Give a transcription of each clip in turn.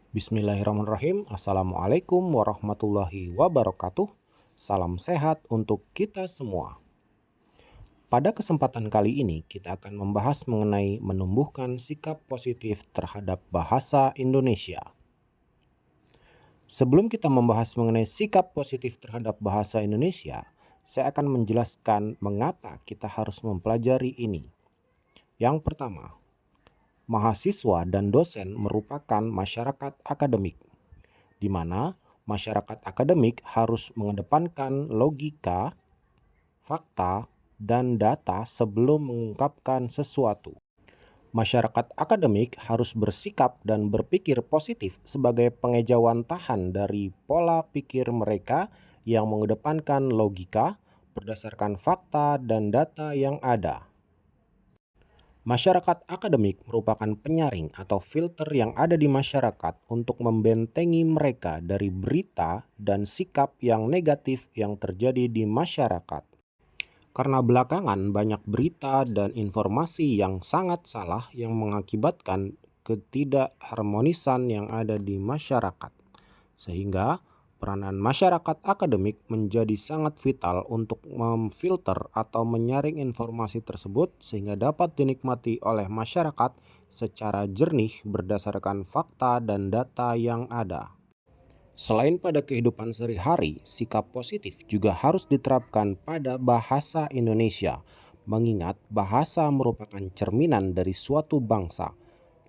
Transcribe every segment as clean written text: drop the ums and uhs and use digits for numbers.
Bismillahirrahmanirrahim. Assalamualaikum warahmatullahi wabarakatuh. Salam sehat untuk kita semua. Pada kesempatan kali ini kita akan membahas mengenai menumbuhkan sikap positif terhadap bahasa Indonesia. Sebelum kita membahas mengenai sikap positif terhadap bahasa Indonesia, saya akan menjelaskan mengapa kita harus mempelajari ini. Yang pertama, mahasiswa dan dosen merupakan masyarakat akademik, di mana masyarakat akademik harus mengedepankan logika, fakta, dan data sebelum mengungkapkan sesuatu. Masyarakat akademik harus bersikap dan berpikir positif sebagai pengejauhan tahan dari pola pikir mereka yang mengedepankan logika berdasarkan fakta dan data yang ada. Masyarakat akademik merupakan penyaring atau filter yang ada di masyarakat untuk membentengi mereka dari berita dan sikap yang negatif yang terjadi di masyarakat. Karena belakangan banyak berita dan informasi yang sangat salah yang mengakibatkan ketidakharmonisan yang ada di masyarakat. Sehingga peranan masyarakat akademik menjadi sangat vital untuk memfilter atau menyaring informasi tersebut sehingga dapat dinikmati oleh masyarakat secara jernih berdasarkan fakta dan data yang ada. Selain pada kehidupan sehari-hari, sikap positif juga harus diterapkan pada bahasa Indonesia, mengingat bahasa merupakan cerminan dari suatu bangsa.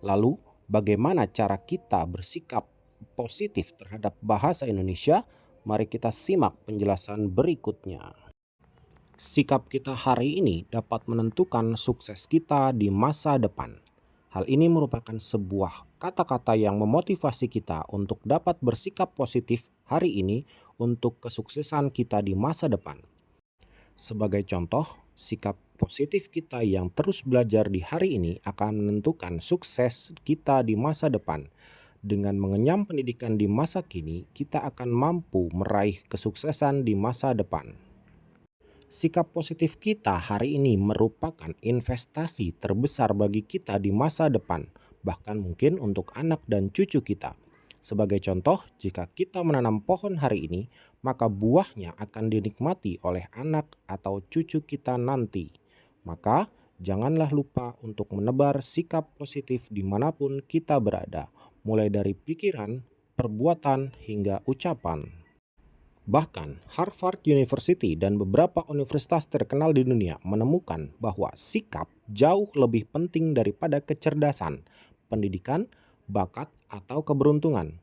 Lalu, bagaimana cara kita bersikap positif terhadap bahasa Indonesia? Mari kita simak penjelasan berikutnya. Sikap kita hari ini dapat menentukan sukses kita di masa depan. Hal ini merupakan sebuah kata-kata yang memotivasi kita untuk dapat bersikap positif hari ini untuk kesuksesan kita di masa depan. Sebagai contoh, sikap positif kita yang terus belajar di hari ini akan menentukan sukses kita di masa depan. Dengan mengenyam pendidikan di masa kini, kita akan mampu meraih kesuksesan di masa depan. Sikap positif kita hari ini merupakan investasi terbesar bagi kita di masa depan, bahkan mungkin untuk anak dan cucu kita. Sebagai contoh, jika kita menanam pohon hari ini, maka buahnya akan dinikmati oleh anak atau cucu kita nanti. Maka, janganlah lupa untuk menebar sikap positif dimanapun kita berada, mulai dari pikiran, perbuatan, hingga ucapan. Bahkan, Harvard University dan beberapa universitas terkenal di dunia menemukan bahwa sikap jauh lebih penting daripada kecerdasan, pendidikan, bakat, atau keberuntungan.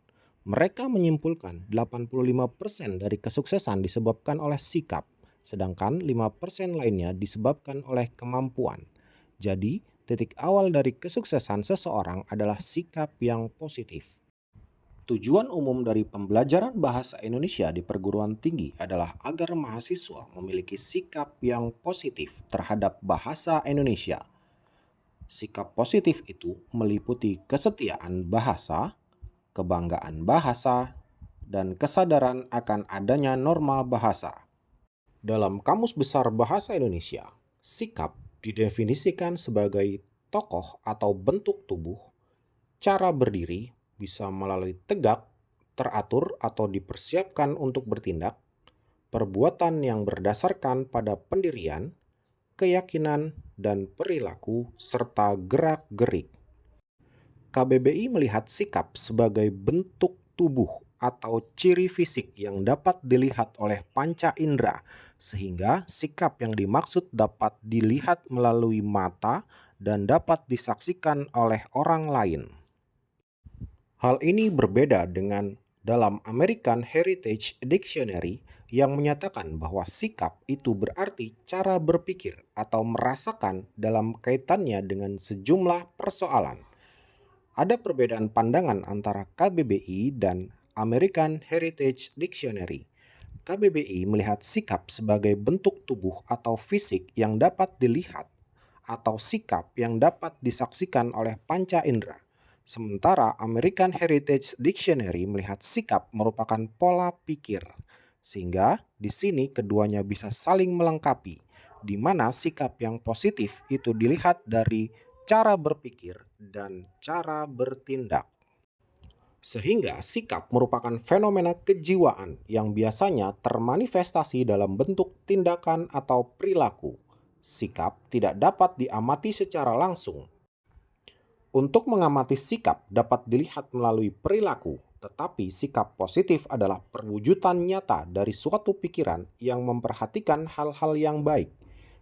Mereka menyimpulkan 85% dari kesuksesan disebabkan oleh sikap, sedangkan 5% lainnya disebabkan oleh kemampuan. Jadi, titik awal dari kesuksesan seseorang adalah sikap yang positif. Tujuan umum dari pembelajaran bahasa Indonesia di perguruan tinggi adalah agar mahasiswa memiliki sikap yang positif terhadap bahasa Indonesia. Sikap positif itu meliputi kesetiaan bahasa, kebanggaan bahasa, dan kesadaran akan adanya norma bahasa. Dalam Kamus Besar Bahasa Indonesia, sikap didefinisikan sebagai tokoh atau bentuk tubuh, cara berdiri, bisa melalui tegak, teratur atau dipersiapkan untuk bertindak, perbuatan yang berdasarkan pada pendirian, keyakinan, dan perilaku, serta gerak-gerik. KBBI melihat sikap sebagai bentuk tubuh atau ciri fisik yang dapat dilihat oleh panca indera, sehingga sikap yang dimaksud dapat dilihat melalui mata dan dapat disaksikan oleh orang lain. Hal ini berbeda dengan dalam American Heritage Dictionary yang menyatakan bahwa sikap itu berarti cara berpikir atau merasakan dalam kaitannya dengan sejumlah persoalan. Ada perbedaan pandangan antara KBBI dan American Heritage Dictionary. KBBI melihat sikap sebagai bentuk tubuh atau fisik yang dapat dilihat atau sikap yang dapat disaksikan oleh panca indera. Sementara American Heritage Dictionary melihat sikap merupakan pola pikir. Sehingga di sini keduanya bisa saling melengkapi, di mana sikap yang positif itu dilihat dari cara berpikir dan cara bertindak. Sehingga sikap merupakan fenomena kejiwaan yang biasanya termanifestasi dalam bentuk tindakan atau perilaku. Sikap tidak dapat diamati secara langsung. Untuk mengamati sikap dapat dilihat melalui perilaku, tetapi sikap positif adalah perwujudan nyata dari suatu pikiran yang memperhatikan hal-hal yang baik.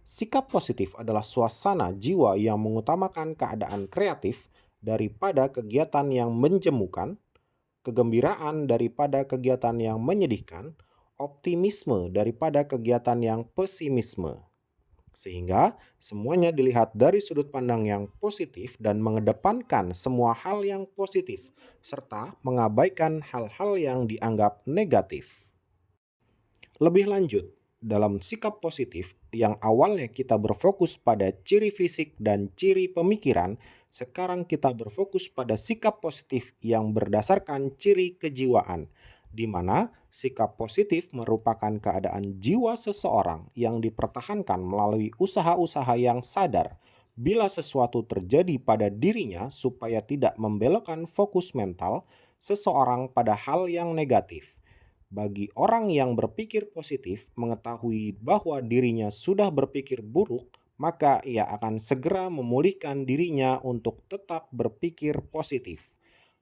Sikap positif adalah suasana jiwa yang mengutamakan keadaan kreatif daripada kegiatan yang menjemukan, kegembiraan daripada kegiatan yang menyedihkan, optimisme daripada kegiatan yang pesimisme. Sehingga semuanya dilihat dari sudut pandang yang positif dan mengedepankan semua hal yang positif, serta mengabaikan hal-hal yang dianggap negatif. Lebih lanjut, dalam sikap positif yang awalnya kita berfokus pada ciri fisik dan ciri pemikiran, sekarang kita berfokus pada sikap positif yang berdasarkan ciri kejiwaan, di mana sikap positif merupakan keadaan jiwa seseorang yang dipertahankan melalui usaha-usaha yang sadar bila sesuatu terjadi pada dirinya supaya tidak membelokkan fokus mental seseorang pada hal yang negatif. Bagi orang yang berpikir positif mengetahui bahwa dirinya sudah berpikir buruk, maka ia akan segera memulihkan dirinya untuk tetap berpikir positif.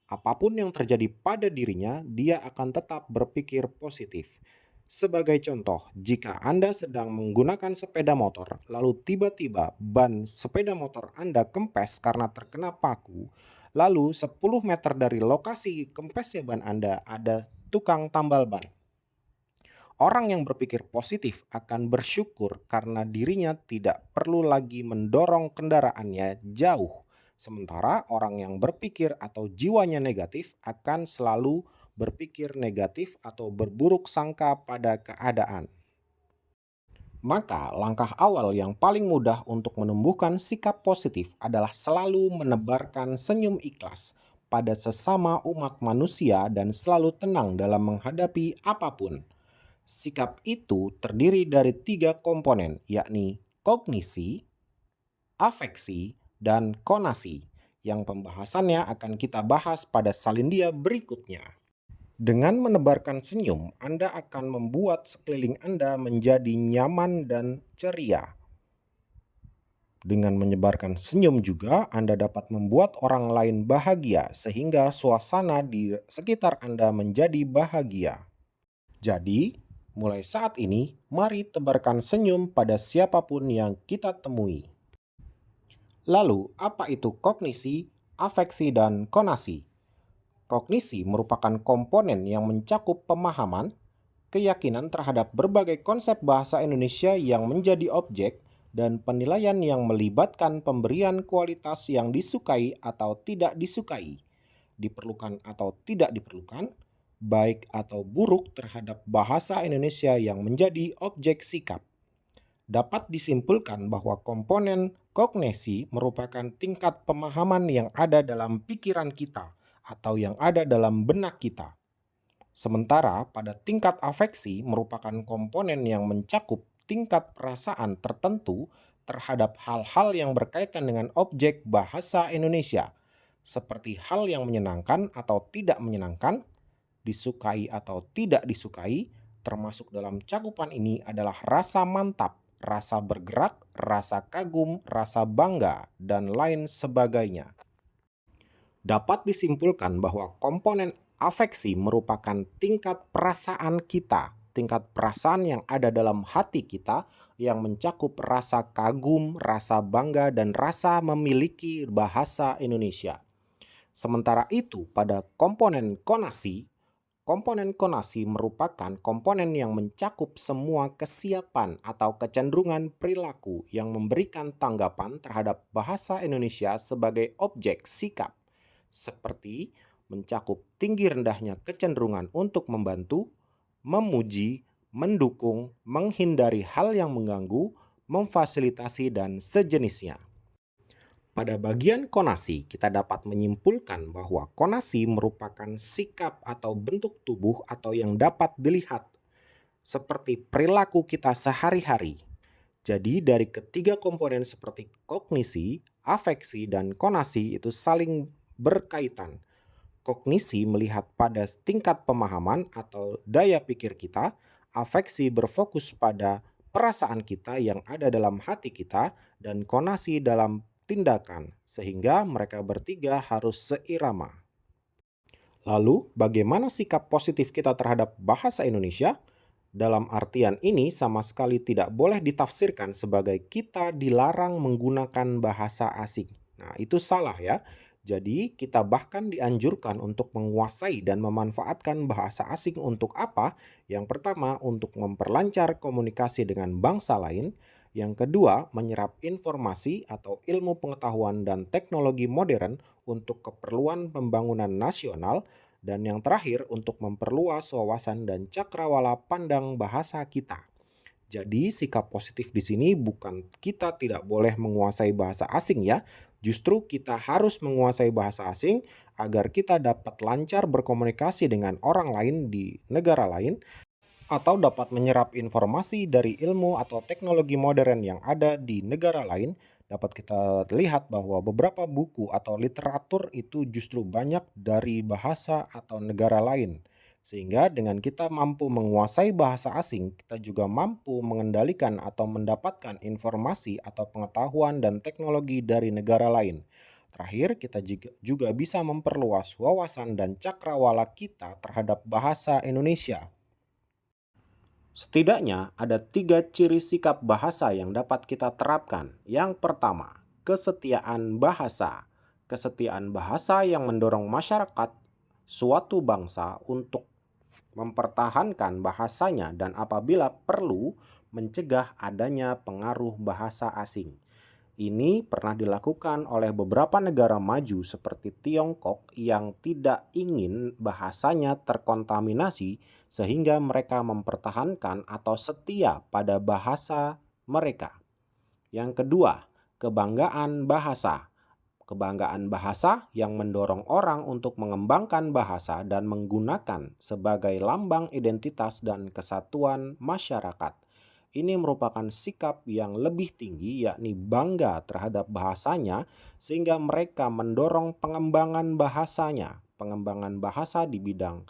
Apapun yang terjadi pada dirinya, dia akan tetap berpikir positif. Sebagai contoh, jika Anda sedang menggunakan sepeda motor, lalu tiba-tiba ban sepeda motor Anda kempes karena terkena paku, lalu 10 meter dari lokasi kempesnya ban Anda ada tukang tambal ban. Orang yang berpikir positif akan bersyukur karena dirinya tidak perlu lagi mendorong kendaraannya jauh. Sementara orang yang berpikir atau jiwanya negatif akan selalu berpikir negatif atau berburuk sangka pada keadaan. Maka, langkah awal yang paling mudah untuk menumbuhkan sikap positif adalah selalu menebarkan senyum ikhlas pada sesama umat manusia dan selalu tenang dalam menghadapi apapun. Sikap itu terdiri dari 3 komponen, yakni kognisi, afeksi, dan konasi, yang pembahasannya akan kita bahas pada salindia berikutnya. Dengan menebarkan senyum, Anda akan membuat sekeliling Anda menjadi nyaman dan ceria. Dengan menyebarkan senyum juga, Anda dapat membuat orang lain bahagia sehingga suasana di sekitar Anda menjadi bahagia. Jadi, mulai saat ini, mari tebarkan senyum pada siapapun yang kita temui. Lalu, apa itu kognisi, afeksi, dan konasi? Kognisi merupakan komponen yang mencakup pemahaman, keyakinan terhadap berbagai konsep bahasa Indonesia yang menjadi objek, dan penilaian yang melibatkan pemberian kualitas yang disukai atau tidak disukai, diperlukan atau tidak diperlukan, baik atau buruk terhadap bahasa Indonesia yang menjadi objek sikap. Dapat disimpulkan bahwa komponen kognisi merupakan tingkat pemahaman yang ada dalam pikiran kita atau yang ada dalam benak kita. Sementara pada tingkat afeksi merupakan komponen yang mencakup tingkat perasaan tertentu terhadap hal-hal yang berkaitan dengan objek bahasa Indonesia, seperti hal yang menyenangkan atau tidak menyenangkan, disukai atau tidak disukai, termasuk dalam cakupan ini adalah rasa mantap, rasa bergerak, rasa kagum, rasa bangga, dan lain sebagainya. Dapat disimpulkan bahwa komponen afeksi merupakan tingkat perasaan kita, tingkat perasaan yang ada dalam hati kita yang mencakup rasa kagum, rasa bangga, dan rasa memiliki bahasa Indonesia. Sementara itu, pada komponen konasi merupakan komponen yang mencakup semua kesiapan atau kecenderungan perilaku yang memberikan tanggapan terhadap bahasa Indonesia sebagai objek sikap, seperti mencakup tinggi rendahnya kecenderungan untuk membantu, memuji, mendukung, menghindari hal yang mengganggu, memfasilitasi, dan sejenisnya. Pada bagian konasi, kita dapat menyimpulkan bahwa konasi merupakan sikap atau bentuk tubuh atau yang dapat dilihat, seperti perilaku kita sehari-hari. Jadi dari ketiga komponen seperti kognisi, afeksi, dan konasi itu saling berkaitan. Kognisi melihat pada tingkat pemahaman atau daya pikir kita, afeksi berfokus pada perasaan kita yang ada dalam hati kita, dan konasi dalam tindakan, sehingga mereka bertiga harus seirama. Lalu, bagaimana sikap positif kita terhadap bahasa Indonesia? Dalam artian ini sama sekali tidak boleh ditafsirkan sebagai kita dilarang menggunakan bahasa asing. Nah, itu salah ya. Jadi, kita bahkan dianjurkan untuk menguasai dan memanfaatkan bahasa asing untuk apa? Yang pertama, untuk memperlancar komunikasi dengan bangsa lain. Yang kedua, menyerap informasi atau ilmu pengetahuan dan teknologi modern untuk keperluan pembangunan nasional. Dan yang terakhir, untuk memperluas wawasan dan cakrawala pandang bahasa kita. Jadi, sikap positif di sini bukan kita tidak boleh menguasai bahasa asing ya. Justru kita harus menguasai bahasa asing agar kita dapat lancar berkomunikasi dengan orang lain di negara lain atau dapat menyerap informasi dari ilmu atau teknologi modern yang ada di negara lain. Dapat kita lihat bahwa beberapa buku atau literatur itu justru banyak dari bahasa atau negara lain. Sehingga dengan kita mampu menguasai bahasa asing, kita juga mampu mengendalikan atau mendapatkan informasi atau pengetahuan dan teknologi dari negara lain. Terakhir, kita juga bisa memperluas wawasan dan cakrawala kita terhadap bahasa Indonesia. Setidaknya ada 3 ciri sikap bahasa yang dapat kita terapkan. Yang pertama, kesetiaan bahasa. Kesetiaan bahasa yang mendorong masyarakat suatu bangsa untuk mempertahankan bahasanya dan apabila perlu mencegah adanya pengaruh bahasa asing. Ini pernah dilakukan oleh beberapa negara maju seperti Tiongkok yang tidak ingin bahasanya terkontaminasi sehingga mereka mempertahankan atau setia pada bahasa mereka. Yang kedua, kebanggaan bahasa. Kebanggaan bahasa yang mendorong orang untuk mengembangkan bahasa dan menggunakan sebagai lambang identitas dan kesatuan masyarakat. Ini merupakan sikap yang lebih tinggi, yakni bangga terhadap bahasanya, sehingga mereka mendorong pengembangan bahasanya, pengembangan bahasa di bidang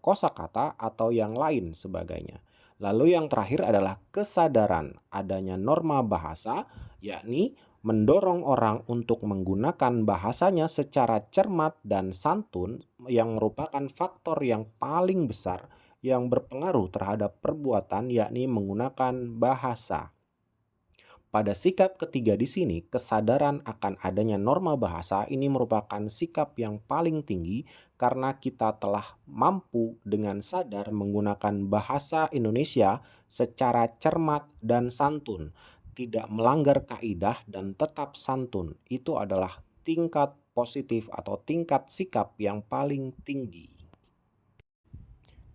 kosakata atau yang lain sebagainya. Lalu yang terakhir adalah kesadaran adanya norma bahasa, yakni mendorong orang untuk menggunakan bahasanya secara cermat dan santun yang merupakan faktor yang paling besar yang berpengaruh terhadap perbuatan, yakni menggunakan bahasa. Pada sikap ketiga di sini, kesadaran akan adanya norma bahasa ini merupakan sikap yang paling tinggi karena kita telah mampu dengan sadar menggunakan bahasa Indonesia secara cermat dan santun, tidak melanggar kaidah dan tetap santun. Itu adalah tingkat positif atau tingkat sikap yang paling tinggi.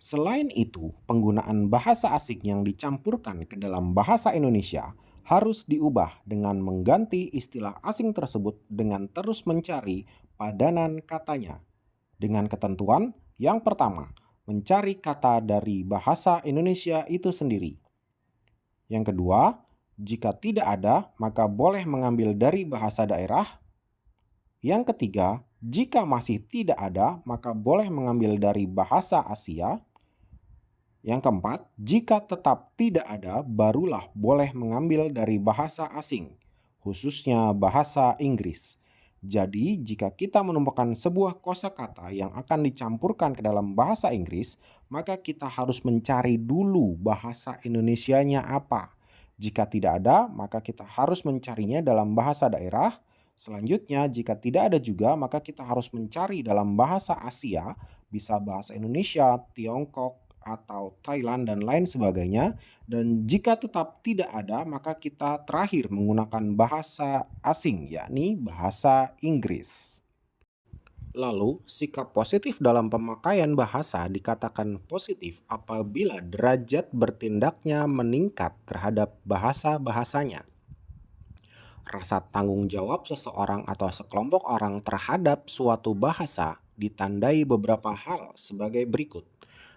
Selain itu, penggunaan bahasa asing yang dicampurkan ke dalam bahasa Indonesia harus diubah dengan mengganti istilah asing tersebut dengan terus mencari padanan katanya. Dengan ketentuan, yang pertama, mencari kata dari bahasa Indonesia itu sendiri. Yang kedua, jika tidak ada, maka boleh mengambil dari bahasa daerah. Yang ketiga, jika masih tidak ada, maka boleh mengambil dari bahasa Asia. Yang keempat, jika tetap tidak ada, barulah boleh mengambil dari bahasa asing, khususnya bahasa Inggris. Jadi, jika kita menemukan sebuah kosakata yang akan dicampurkan ke dalam bahasa Inggris, maka kita harus mencari dulu bahasa Indonesianya apa. Jika tidak ada, maka kita harus mencarinya dalam bahasa daerah. Selanjutnya, jika tidak ada juga, maka kita harus mencari dalam bahasa Asia, bisa bahasa Indonesia, Tiongkok, atau Thailand dan lain sebagainya. Dan jika tetap tidak ada, maka kita terakhir menggunakan bahasa asing, yakni bahasa Inggris. Lalu, sikap positif dalam pemakaian bahasa dikatakan positif apabila derajat bertindaknya meningkat terhadap bahasa-bahasanya. Rasa tanggung jawab seseorang atau sekelompok orang terhadap suatu bahasa ditandai beberapa hal sebagai berikut.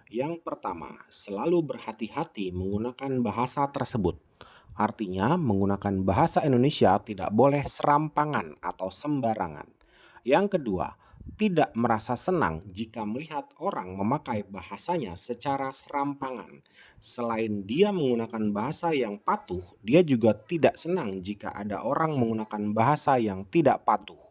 Yang pertama, selalu berhati-hati menggunakan bahasa tersebut. Artinya, menggunakan bahasa Indonesia tidak boleh serampangan atau sembarangan. Yang kedua, tidak merasa senang jika melihat orang memakai bahasanya secara serampangan. Selain dia menggunakan bahasa yang patuh, dia juga tidak senang jika ada orang menggunakan bahasa yang tidak patuh.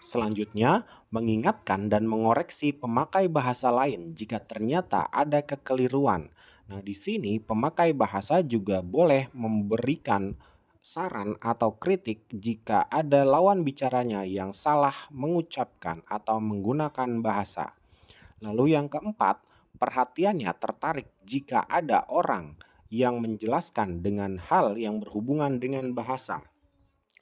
Selanjutnya, mengingatkan dan mengoreksi pemakai bahasa lain jika ternyata ada kekeliruan. Nah, di sini pemakai bahasa juga boleh memberikan saran atau kritik jika ada lawan bicaranya yang salah mengucapkan atau menggunakan bahasa. Lalu yang keempat, perhatiannya tertarik jika ada orang yang menjelaskan dengan hal yang berhubungan dengan bahasa.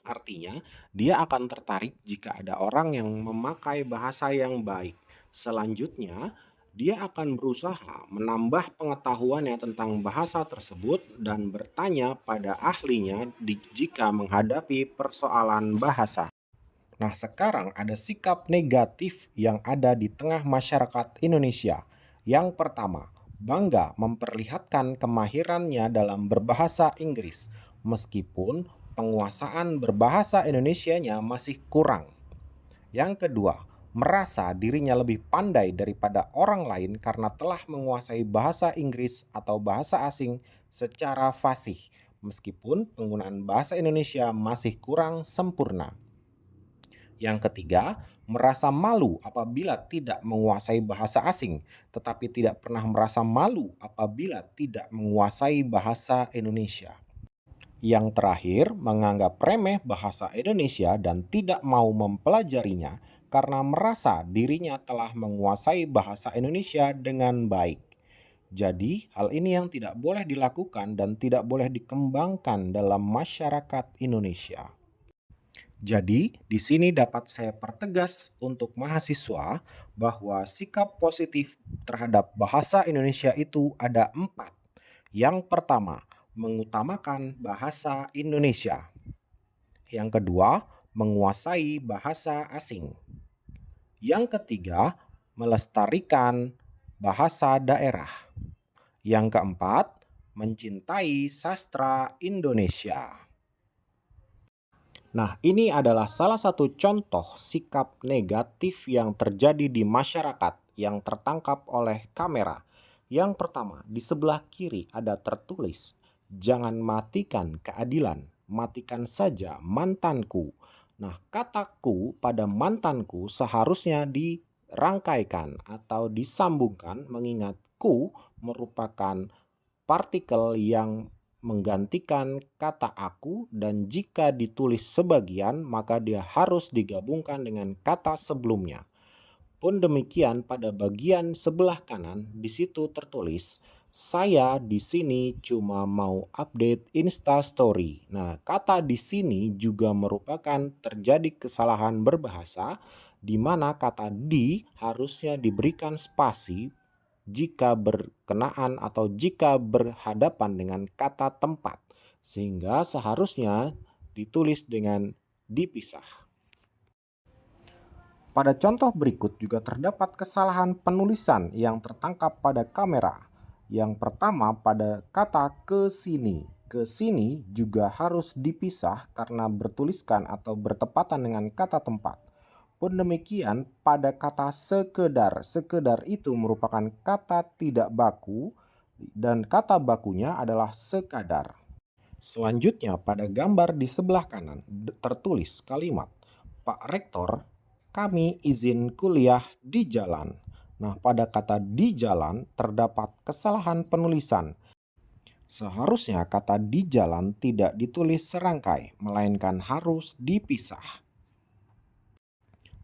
Artinya, dia akan tertarik jika ada orang yang memakai bahasa yang baik. Selanjutnya, dia akan berusaha menambah pengetahuannya tentang bahasa tersebut dan bertanya pada ahlinya jika menghadapi persoalan bahasa. Nah, sekarang ada sikap negatif yang ada di tengah masyarakat Indonesia. Yang pertama, bangga memperlihatkan kemahirannya dalam berbahasa Inggris, meskipun penguasaan berbahasa Indonesianya masih kurang. Yang kedua, merasa dirinya lebih pandai daripada orang lain karena telah menguasai bahasa Inggris atau bahasa asing secara fasih, meskipun penggunaan bahasa Indonesia masih kurang sempurna. Yang ketiga, merasa malu apabila tidak menguasai bahasa asing, tetapi tidak pernah merasa malu apabila tidak menguasai bahasa Indonesia. Yang terakhir, menganggap remeh bahasa Indonesia dan tidak mau mempelajarinya karena merasa dirinya telah menguasai bahasa Indonesia dengan baik. Jadi, hal ini yang tidak boleh dilakukan dan tidak boleh dikembangkan dalam masyarakat Indonesia. Jadi, di sini dapat saya pertegas untuk mahasiswa bahwa sikap positif terhadap bahasa Indonesia itu ada 4. Yang pertama, mengutamakan bahasa Indonesia. Yang kedua, menguasai bahasa asing. Yang ketiga, melestarikan bahasa daerah. Yang keempat, mencintai sastra Indonesia. Nah, ini adalah salah satu contoh sikap negatif yang terjadi di masyarakat yang tertangkap oleh kamera. Yang pertama, di sebelah kiri ada tertulis, "Jangan matikan keadilan, matikan saja mantanku." Nah, kataku pada mantanku seharusnya dirangkaikan atau disambungkan mengingat ku merupakan partikel yang menggantikan kata aku, dan jika ditulis sebagian maka dia harus digabungkan dengan kata sebelumnya. Pun demikian pada bagian sebelah kanan di situ tertulis, "Saya di sini cuma mau update Insta Story." Nah, kata di sini juga merupakan terjadi kesalahan berbahasa di mana kata di harusnya diberikan spasi jika berkenaan atau jika berhadapan dengan kata tempat, sehingga seharusnya ditulis dengan dipisah. Pada contoh berikut juga terdapat kesalahan penulisan yang tertangkap pada kamera. Yang pertama pada kata ke sini. Ke sini juga harus dipisah karena bertuliskan atau bertepatan dengan kata tempat. Pun demikian pada kata sekedar. Sekedar itu merupakan kata tidak baku dan kata bakunya adalah sekadar. Selanjutnya pada gambar di sebelah kanan tertulis kalimat, "Pak Rektor, kami izin kuliah di jalan." Nah, pada kata di jalan terdapat kesalahan penulisan. Seharusnya kata di jalan tidak ditulis serangkai, melainkan harus dipisah.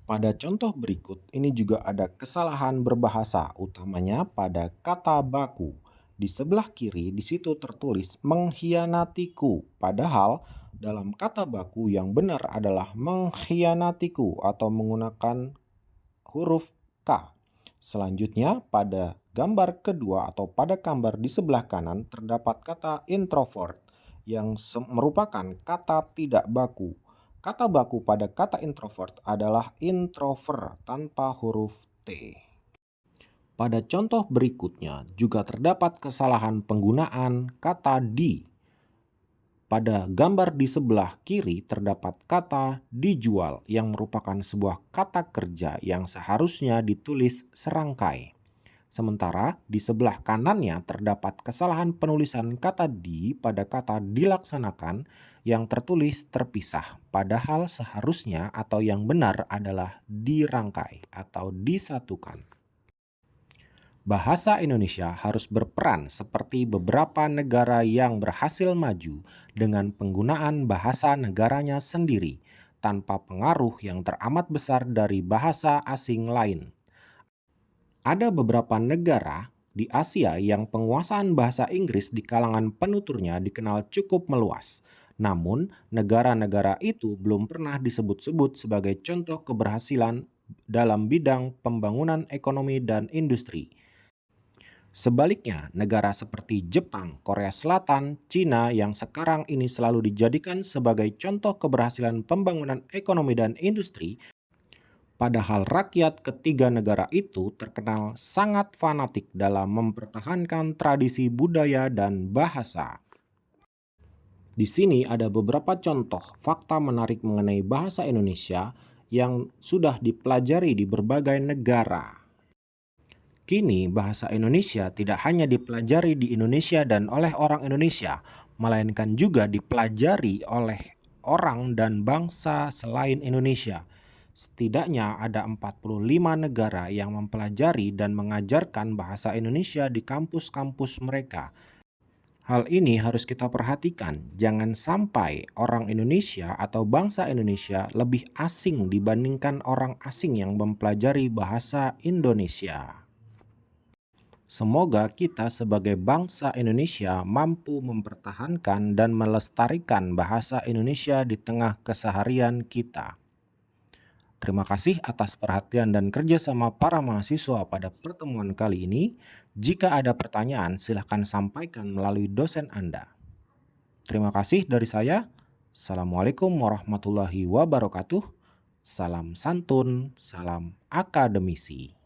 Pada contoh berikut ini juga ada kesalahan berbahasa, utamanya pada kata baku. Di sebelah kiri di situ tertulis mengkhianatiku, padahal dalam kata baku yang benar adalah mengkhianatiku atau menggunakan huruf K. Selanjutnya pada gambar kedua atau pada gambar di sebelah kanan terdapat kata introvert yang merupakan kata tidak baku. Kata baku pada kata introvert adalah introvert tanpa huruf T. Pada contoh berikutnya juga terdapat kesalahan penggunaan kata di. Pada gambar di sebelah kiri terdapat kata dijual yang merupakan sebuah kata kerja yang seharusnya ditulis serangkai. Sementara di sebelah kanannya terdapat kesalahan penulisan kata di pada kata dilaksanakan yang tertulis terpisah, padahal seharusnya atau yang benar adalah dirangkai atau disatukan. Bahasa Indonesia harus berperan seperti beberapa negara yang berhasil maju dengan penggunaan bahasa negaranya sendiri, tanpa pengaruh yang teramat besar dari bahasa asing lain. Ada beberapa negara di Asia yang penguasaan bahasa Inggris di kalangan penuturnya dikenal cukup meluas. Namun, negara-negara itu belum pernah disebut-sebut sebagai contoh keberhasilan dalam bidang pembangunan ekonomi dan industri. Sebaliknya, negara seperti Jepang, Korea Selatan, Cina yang sekarang ini selalu dijadikan sebagai contoh keberhasilan pembangunan ekonomi dan industri, padahal rakyat ketiga negara itu terkenal sangat fanatik dalam mempertahankan tradisi budaya dan bahasa. Di sini ada beberapa contoh fakta menarik mengenai bahasa Indonesia yang sudah dipelajari di berbagai negara. Kini, bahasa Indonesia tidak hanya dipelajari di Indonesia dan oleh orang Indonesia, melainkan juga dipelajari oleh orang dan bangsa selain Indonesia. Setidaknya ada 45 negara yang mempelajari dan mengajarkan bahasa Indonesia di kampus-kampus mereka. Hal ini harus kita perhatikan, jangan sampai orang Indonesia atau bangsa Indonesia lebih asing dibandingkan orang asing yang mempelajari bahasa Indonesia. Semoga kita sebagai bangsa Indonesia mampu mempertahankan dan melestarikan bahasa Indonesia di tengah keseharian kita. Terima kasih atas perhatian dan kerjasama para mahasiswa pada pertemuan kali ini. Jika ada pertanyaan, silakan sampaikan melalui dosen Anda. Terima kasih dari saya. Assalamualaikum warahmatullahi wabarakatuh. Salam santun, salam akademisi.